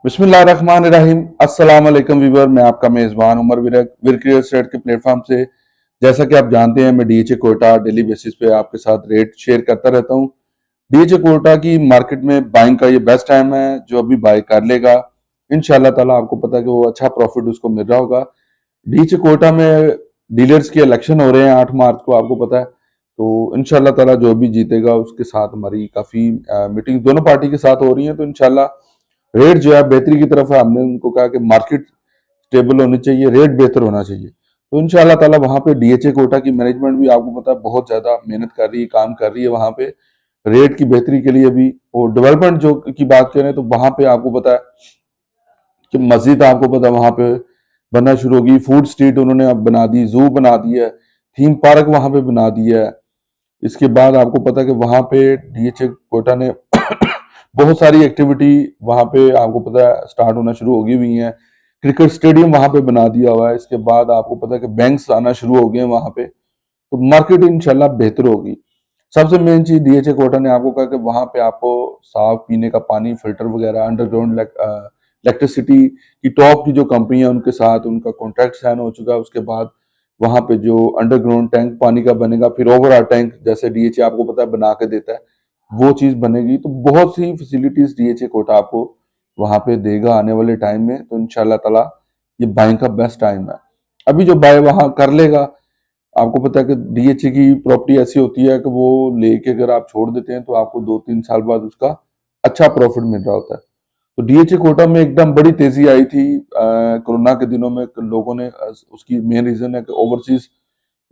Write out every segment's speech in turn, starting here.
बिस्मिल्लाहिर्रहमानिर्रहीम। अस्सलाम वालेकुम वीवर, मैं आपका मेज़बान उमर विरक विर्क रियल एस्टेट के प्लेटफॉर्म से। जैसा कि आप जानते हैं, मैं डीएचए कोटा डेली बेसिस पे आपके साथ रेट शेयर करता रहता हूँ। डीएचए कोटा की मार्केट में बाइंग का ये बेस्ट टाइम है। जो अभी बाय कर लेगा, इंशाल्लाह ताला आपको पता है कि वो अच्छा प्रॉफिट उसको मिल रहा होगा। डीएचए कोटा में डीलर्स के इलेक्शन हो रहे हैं 8 मार्च को, आपको पता है। तो इंशाल्लाह ताला जो भी जीतेगा उसके साथ हमारी काफ़ी मीटिंग दोनों पार्टी के साथ हो रही हैं। तो इंशाल्लाह रेट जो है बेहतरी की तरफ है। हमने उनको कहा कि मार्केट स्टेबल होनी चाहिए, रेट बेहतर होना चाहिए। तो इंशाल्लाह ताला वहां पे डीएचए कोटा की मैनेजमेंट भी आपको पता है बहुत ज्यादा मेहनत कर रही है, काम कर रही है वहां पे रेट की बेहतरी के लिए भी। और डेवलपमेंट जो की बात करें तो वहां पे आपको पता है कि मस्जिद आपको पता है वहां पे बनना शुरू होगी, फूड स्ट्रीट उन्होंने अब बना दी, जू बना दिया है, थीम पार्क वहां पे बना दिया है। इसके बाद आपको पता है कि वहां पे डीएचए कोटा ने बहुत सारी एक्टिविटी वहां पे आपको पता है स्टार्ट होना शुरू हो गई हुई है। क्रिकेट स्टेडियम वहां पे बना दिया हुआ है। इसके बाद आपको पता है कि बैंक्स आना शुरू हो गए हैं वहां पे। तो मार्केट इंशाल्लाह बेहतर होगी। सबसे मेन चीज डीएचए कोटा ने आपको कहा कि वहां पे आपको साफ पीने का पानी, फिल्टर वगैरह, अंडरग्राउंड इलेक्ट्रिसिटी की टॉप की जो कंपनी है उनके साथ उनका कॉन्ट्रैक्ट साइन हो चुका है। उसके बाद वहां पे जो अंडरग्राउंड टैंक पानी का बनेगा, फिर ओवरऑल टैंक जैसे डीएचए आपको पता है बना के देता है, वो चीज बनेगी। तो बहुत सी फैसिलिटीज डीएचए कोटा आपको वहां पे देगा आने वाले टाइम में। तो इंशाल्लाह ताला ये बाइंग का बेस्ट टाइम है। अभी जो बाय वहां कर लेगा, आपको पता है कि डीएचए की प्रॉपर्टी ऐसी होती है कि वो लेके अगर आप छोड़ देते हैं तो आपको 2-3 साल बाद उसका अच्छा प्रॉफिट मिल रहा होता है। तो डीएचए कोटा में एकदम बड़ी तेजी आई थी कोरोना के दिनों में। लोगों ने उसकी मेन रीजन है कि ओवरसीज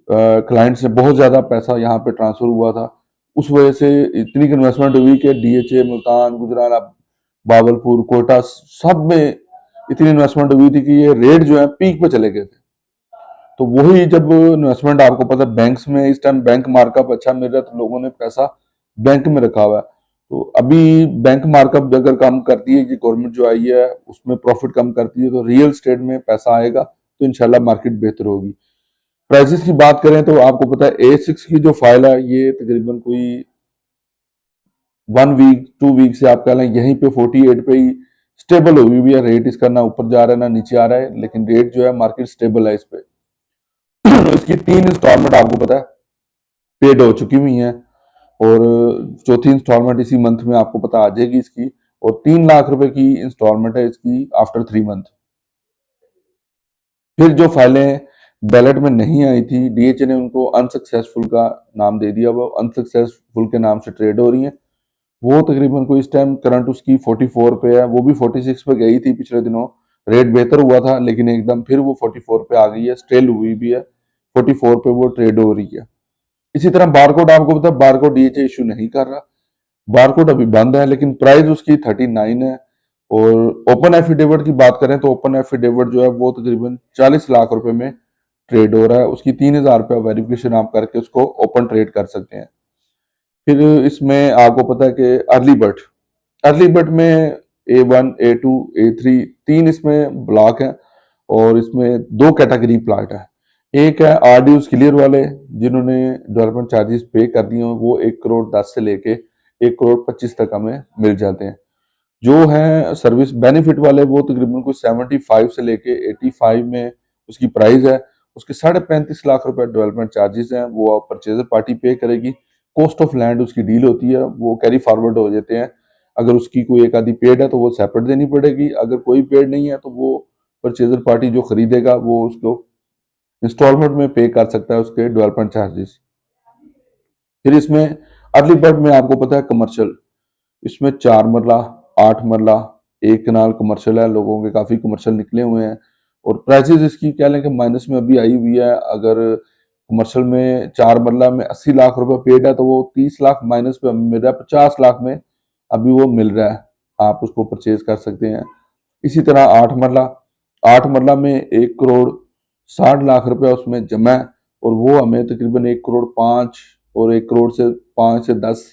क्लाइंट से बहुत ज्यादा पैसा यहाँ पे ट्रांसफर हुआ था। उस वजह से इतनी इन्वेस्टमेंट हुई कि डीएचए, मुल्तान, गुजरात, बावलपुर, कोटा सब में इतनी इन्वेस्टमेंट हुई थी कि ये रेट जो है पीक पे चले गए थे। तो वही जब इन्वेस्टमेंट आपको पता है बैंक्स में इस टाइम बैंक मार्कअप अच्छा मिल रहा है तो लोगों ने पैसा बैंक में रखा हुआ है। तो अभी बैंक मार्कअप अगर कम करती है कि गवर्नमेंट जो आई है उसमें प्रॉफिट कम करती है तो रियल स्टेट में पैसा आएगा, तो इंशाल्लाह मार्केट बेहतर होगी। प्राइसेस की बात करें तो आपको पता है A6 की जो फाइल है ये तकरीबन कोई 1 वीक 2 वीक से आप कह लें यहीं पे 48 पे ही स्टेबल हुई हुई है। रेट इसका ना ऊपर जा रहा है ना नीचे आ रहा है, लेकिन रेट जो है मार्केट स्टेबल है इस पे। इसकी 3 इंस्टॉलमेंट आपको पता है पेड हो चुकी हुई हैं, और चौथी इंस्टॉलमेंट इसी मंथ में आपको पता आ जाएगी इसकी। और 3 लाख रुपए की इंस्टॉलमेंट है इसकी आफ्टर 3 मंथ। फिर जो फाइलें बैलेट में नहीं आई थी, डीएचए ने उनको अनसक्सेसफुल का नाम दे दिया, वो अनसक्सेसफुल के नाम से ट्रेड हो रही हैं। वो तकरीबन को इस टाइम करंट उसकी 44 पे है, वो भी 46 पे गई थी पिछले दिनों। रेट बेहतर हुआ था लेकिन एकदम फिर वो 44 पे आ गई है, स्टेल हुई भी है। 44 पे वो ट्रेड हो रही है। इसी तरह बारकोड आपको पता है बारकोड डीएचए इशू नहीं कर रहा, बारकोड अभी बंद है, लेकिन प्राइस उसकी 39 है। और ओपन एफिडेविट की बात करें तो ओपन एफिडेविट जो है वो तकरीबन 40 लाख रुपए में ट्रेड हो रहा है। उसकी 3,000 रुपया वेरिफिकेशन आप करके उसको ओपन ट्रेड कर सकते हैं। फिर इसमें आपको पता है कि अर्ली बर्ड में A1 A2 A3 तीन इसमें ब्लॉक है। और इसमें दो कैटेगरी प्लाट है। एक है आरडीयूज क्लियर वाले जिन्होंने डेवलपमेंट चार्जेस पे कर दिए हैं, वो 1 करोड़ 10 से लेके 1 करोड़ 25 तक हमें मिल जाते हैं। जो है सर्विस बेनिफिट वाले वो तकरीबन कुछ 75 से लेके 85 में उसकी प्राइस है। उसके 35.5 लाख रुपए डेवलपमेंट चार्जेस हैं, वो परचेजर पार्टी पे करेगी। कॉस्ट ऑफ लैंड उसकी डील होती है, वो कैरी फॉरवर्ड हो जाते हैं। अगर उसकी कोई एक आधी पेड है तो वो सेपरेट देनी पड़ेगी, अगर कोई पेड नहीं है तो वो परचेजर पार्टी जो खरीदेगा वो उसको इंस्टॉलमेंट में पे कर सकता है उसके डेवलपमेंट चार्जेस। फिर इसमें अर्ली बर्ड में आपको पता है कमर्शियल, इसमें 4 मरला 8 मरला एक कनाल कमर्शियल है, लोगों के काफी कमर्शियल निकले हुए हैं। और प्राइसेस इसकी कह लें कि माइनस में अभी आई हुई है। अगर कमर्शियल में 4 मरला में 80 लाख रुपए पेड है तो वो 30 लाख माइनस पे मिल रहा है, 50 लाख में अभी वो मिल रहा है, आप उसको परचेज कर सकते हैं। इसी तरह 8 मरला में 1 करोड़ 60 लाख रुपया उसमें जमा है। और वो हमें तकरीबन 1 करोड़ 5 और 1 करोड़ से 5 से 10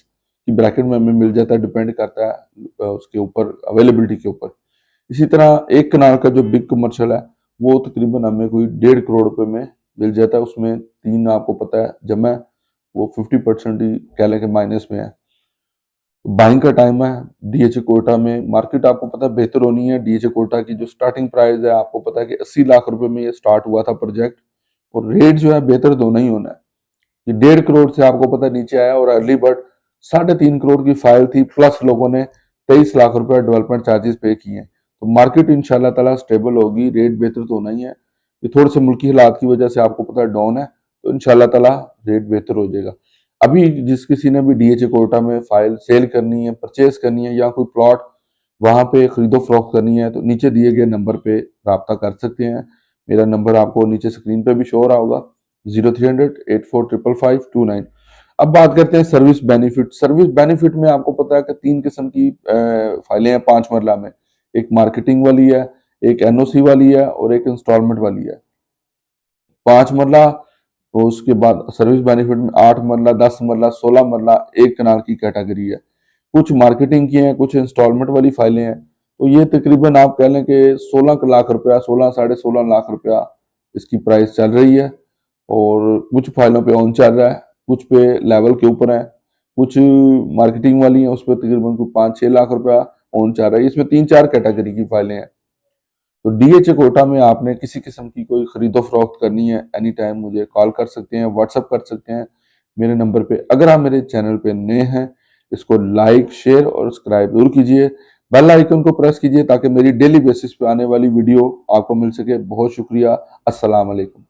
की ब्रैकेट में हमें मिल जाता है, डिपेंड करता है उसके ऊपर अवेलेबिलिटी के ऊपर। इसी तरह एक कनाल का जो बिग कमर्शियल है वो तकरीबन हमें कोई 1.5 करोड़ रुपए में मिल जाता है। उसमें तीन आपको पता है जमा है, वो 50% ही कह लें कि माइनस में है। बाइंग का टाइम है। डीएचए कोटा में मार्केट आपको पता है बेहतर होनी है। डीएचए कोटा की जो स्टार्टिंग प्राइस है आपको पता है कि 80 लाख रुपए में ये स्टार्ट हुआ था प्रोजेक्ट, और रेट जो है बेहतर तो नहीं होना है। ये 1.5 करोड़ से आपको पता है नीचे आया, और अर्ली बर्ड 3.5 करोड़ की फाइल थी, प्लस लोगों ने 23 लाख रुपए डेवलपमेंट चार्जेस पे किए हैं। तो मार्केट इंशाल्लाह ताला स्टेबल होगी, रेट बेहतर तो होना ही है। ये थोड़े से मुल्की हालात की वजह से आपको पता है डाउन है, तो इंशाल्लाह ताला रेट बेहतर हो जाएगा। अभी जिस किसी ने भी डीएचए कोटा में फाइल सेल करनी है, परचेज करनी है, या कोई प्लॉट वहां पे खरीदो फरोख्त करनी है, तो नीचे दिए गए नंबर पे रब्ता कर सकते हैं। मेरा नंबर आपको नीचे स्क्रीन पे भी शो हो रहा होगा, 0300 8455 59। अब बात करते हैं सर्विस बेनिफिट। सर्विस बेनिफिट में आपको पता है कि 3 किस्म की फाइलें हैं 5 मरला में। एक मार्केटिंग वाली है, एक एनओसी वाली है, और एक इंस्टॉलमेंट वाली है। 5 मरला, तो उसके बाद सर्विस बेनिफिट में 8 मरला, 10 मरला, 16 मरला, एक कनाल की कैटेगरी है। कुछ मार्केटिंग की हैं, कुछ इंस्टॉलमेंट वाली फाइलें हैं। तो ये तकरीबन आप कह लें कि 16 लाख रुपया, 16 16.5 लाख रुपया इसकी प्राइस चल रही है। और कुछ फाइलों पे ऑन चल रहा है, कुछ पे लेवल के ऊपर है, कुछ मार्केटिंग वाली हैं उस पर तकरीबन 5-6 लाख रुपया ऑन चल रहा है। इसमें 3-4 कैटेगरी की फाइलें हैं। तो डीएचए कोटा में आपने किसी किस्म की कोई खरीदो फरोख्त करनी है, एनी टाइम मुझे कॉल कर सकते हैं, व्हाट्सअप कर सकते हैं मेरे नंबर पे। अगर आप मेरे चैनल पे नए हैं, इसको लाइक, शेयर और सब्सक्राइब जरूर कीजिए। बेल आइकन को प्रेस कीजिए ताकि मेरी डेली बेसिस पे आने वाली वीडियो आपको मिल सके। बहुत शुक्रिया। अस्सलाम वालेकुम।